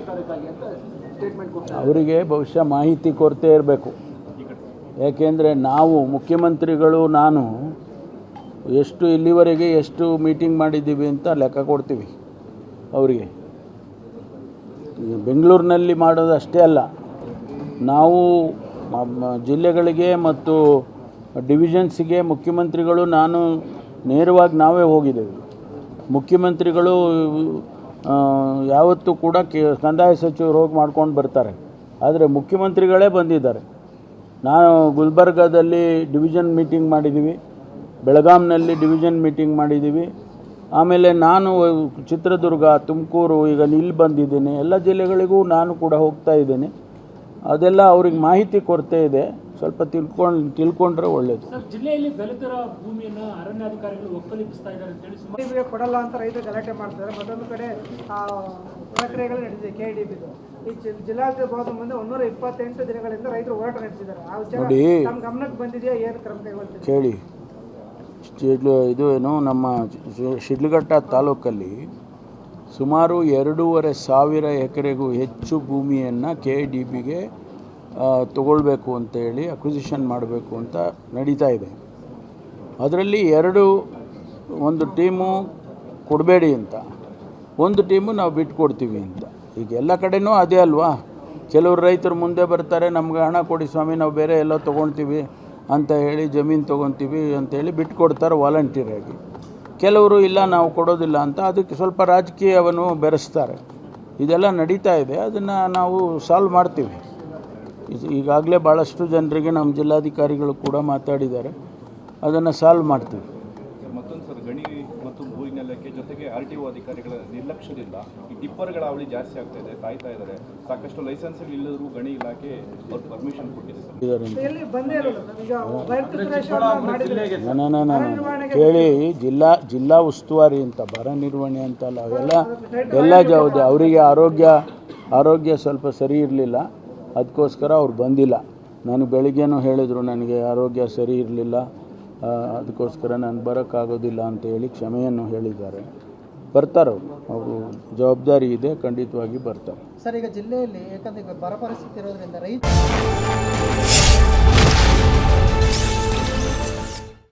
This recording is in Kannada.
ಅನುಷ್ಠಾನಕ್ಕಾಗಿ ಅಂತ ಸ್ಟೇಟ್ಮೆಂಟ್ ಕೊಡ್ತಾರೆ. ಅವರಿಗೆ ಬಹುಶಃ ಮಾಹಿತಿ ಕೊರತೆ ಇರಬೇಕು. ಯಾಕೆಂದರೆ ನಾವು ಮುಖ್ಯಮಂತ್ರಿಗಳು ನಾನು ಎಷ್ಟು ಇಲ್ಲಿವರೆಗೆ ಎಷ್ಟು ಮೀಟಿಂಗ್ ಮಾಡಿದ್ದೀವಿ ಅಂತ ಲೆಕ್ಕ ಕೊಡ್ತೀವಿ ಅವರಿಗೆ. ಬೆಂಗಳೂರಿನಲ್ಲಿ ಮಾಡೋದು ಅಷ್ಟೇ ಅಲ್ಲ, ನಾವು ಜಿಲ್ಲೆಗಳಿಗೆ ಮತ್ತು ಡಿವಿಷನ್ಸಿಗೆ ಮುಖ್ಯಮಂತ್ರಿಗಳು ನಾನು ನೇರವಾಗಿ ನಾವೇ ಹೋಗಿದ್ದೇವೆ. ಮುಖ್ಯಮಂತ್ರಿಗಳು ಯಾವತ್ತೂ ಕೂಡ ಕಂದಾಯ ಸಚಿವರು ಹೋಗಿ ಮಾಡ್ಕೊಂಡು ಬರ್ತಾರೆ, ಆದರೆ ಮುಖ್ಯಮಂತ್ರಿಗಳೇ ಬಂದಿದ್ದಾರೆ. ನಾನು ಗುಲ್ಬರ್ಗಾದಲ್ಲಿ ಡಿವಿಷನ್ ಮೀಟಿಂಗ್ ಮಾಡಿದ್ದೀವಿ, ಬೆಳಗಾಂನಲ್ಲಿ ಡಿವಿಷನ್ ಮೀಟಿಂಗ್ ಮಾಡಿದ್ದೀವಿ, ಆಮೇಲೆ ನಾನು ಚಿತ್ರದುರ್ಗ, ತುಮಕೂರು, ಈಗ ಇಲ್ಲಿ ಬಂದಿದ್ದೇನೆ. ಎಲ್ಲ ಜಿಲ್ಲೆಗಳಿಗೂ ನಾನು ಕೂಡ ಹೋಗ್ತಾ ಇದ್ದೇನೆ. ಅದೆಲ್ಲ ಅವ್ರಿಗೆ ಮಾಹಿತಿ ಕೊರತೆ ಇದೆ, ಸ್ವಲ್ಪ ತಿಳ್ಕೊಂಡ್ರೆ ಒಳ್ಳೆಯದು. ಜಿಲ್ಲೆಯಲ್ಲಿ ದಲಿತರ ಭೂಮಿಯನ್ನು ಅರಣ್ಯಾಧಿಕಾರಿಗಳು ಒಕ್ಕಲಿಪಿಸ್ತಾ ಇದ್ದಾರೆ ಅಂತೇಳಿ ಸುಮಾರು ಕೊಡಲ್ಲ ಅಂತ ರೈತರು ಗಲಾಟೆ ಮಾಡ್ತಾರೆ. ಮತ್ತೊಂದು ಕಡೆ ಪ್ರಕ್ರಿಯೆಗಳು ನಡೆದಿದೆ KDB. ಈ ಜಿಲ್ಲಾಡಳಿತ ಮುಂದೆ 128 ದಿನಗಳಿಂದ ರೈತರು ಹೋರಾಟ ನಡೆಸಿದ್ದಾರೆ. ಆ ವಿಚಾರ ನಮ್ಮ ಗಮನಕ್ಕೆ ಬಂದಿದೆಯಾ? ಏನು ಕ್ರಮ ಕೈಗೊಳ್ತೀವಿ? ಕೇಳಿ, ಇದು ಏನು ನಮ್ಮ ಶಿಡ್ಲಘಟ್ಟ ತಾಲೂಕಲ್ಲಿ ಸುಮಾರು 2,500 ಎಕರೆಗೂ ಹೆಚ್ಚು ಭೂಮಿಯನ್ನು KDBಗೆ ತಗೊಳ್ಬೇಕು ಅಂತೇಳಿ ಅಕ್ವಿಸಿಷನ್ ಮಾಡಬೇಕು ಅಂತ ನಡೀತಾ ಇದೆ. ಅದರಲ್ಲಿ ಒಂದು ಟೀಮು ಕೊಡಬೇಡಿ ಅಂತ, ಒಂದು ಟೀಮು ನಾವು ಬಿಟ್ಕೊಡ್ತೀವಿ ಅಂತ. ಈಗ ಎಲ್ಲ ಕಡೆನೂ ಅದೇ ಅಲ್ವಾ, ಕೆಲವರು ರೈತರು ಮುಂದೆ ಬರ್ತಾರೆ, ನಮ್ಗೆ ಹಣ ಕೊಡಿ ಸ್ವಾಮಿ, ನಾವು ಬೇರೆ ಎಲ್ಲೋ ತೊಗೊಳ್ತೀವಿ ಅಂತ ಹೇಳಿ ಜಮೀನು ತೊಗೊತೀವಿ ಅಂತೇಳಿ ಬಿಟ್ಕೊಡ್ತಾರೆ ವಾಲಂಟಿಯರಾಗಿ. ಕೆಲವರು ಇಲ್ಲ ನಾವು ಕೊಡೋದಿಲ್ಲ ಅಂತ ಅದಕ್ಕೆ ಸ್ವಲ್ಪ ರಾಜಕೀಯವನ್ನು ಬೆರೆಸ್ತಾರೆ. ಇದೆಲ್ಲ ನಡೀತಾ ಇದೆ, ಅದನ್ನು ನಾವು ಸಾಲ್ವ್ ಮಾಡ್ತೀವಿ. ಈಗಾಗಲೇ ಭಾಳಷ್ಟು ಜನರಿಗೆ ನಮ್ಮ ಜಿಲ್ಲಾಧಿಕಾರಿಗಳು ಕೂಡ ಮಾತಾಡಿದ್ದಾರೆ, ಅದನ್ನು ಸಾಲ್ವ್ ಮಾಡ್ತೀವಿ. ಮತ್ತೊಂದು ಸರ್, ಗಣಿ ಮತ್ತು ಭೂ ಹಿನ್ನೆಲೆಗೆ ಜೊತೆಗೆ RTO ಅಧಿಕಾರಿಗಳ ನಿರ್ಲಕ್ಷ್ಯದಿಂದ ಈ ಟಿಪ್ಪರ್ಗಳ ಅವಳಿ ಜಾಸ್ತಿ ಆಗ್ತಾ ಇದೆ, ಸಾಯ್ತಾ ಇದ್ದಾರೆ. ಸಾಕಷ್ಟು ಲೈಸೆನ್ಸ್ಗಳು ಇಲ್ಲದರೂ ಗಣಿ ಇಲಾಖೆ ಅವ್ರು ಪರ್ಮಿಷನ್ ಕೊಟ್ಟಿದೆ ಸರ್. ಕೇಳಿ, ಜಿಲ್ಲಾ ಉಸ್ತುವಾರಿ ಅಂತ, ಬರ ನಿರ್ವಹಣೆ ಅಂತಲ್ಲ, ಎಲ್ಲ ಜವಾಬ್ದಾರಿ ಅವರಿಗೆ. ಆರೋಗ್ಯ ಸ್ವಲ್ಪ ಸರಿ ಇರಲಿಲ್ಲ, ಅದಕ್ಕೋಸ್ಕರ ಅವ್ರು ಬಂದಿಲ್ಲ. ನಾನು ಬೆಳಿಗ್ಗೆನೂ ಹೇಳಿದರು ನನಗೆ ಆರೋಗ್ಯ ಸರಿ ಇರಲಿಲ್ಲ, ಅದಕ್ಕೋಸ್ಕರ ನಾನು ಬರೋಕ್ಕಾಗೋದಿಲ್ಲ ಅಂತ ಹೇಳಿ ಕ್ಷಮೆಯನ್ನು ಹೇಳಿದ್ದಾರೆ. ಬರ್ತಾರೆ ಅವರು ಜವಾಬ್ದಾರಿ ಇದೆ, ಖಂಡಿತವಾಗಿ ಬರ್ತಾರೆ. ಸರ್, ಈಗ ಜಿಲ್ಲೆಯಲ್ಲಿ ಯಾಕಂದರೆ ಬರ ಪರಿಸ್ಥಿತಿ ಇರೋದ್ರಿಂದ ರೈತ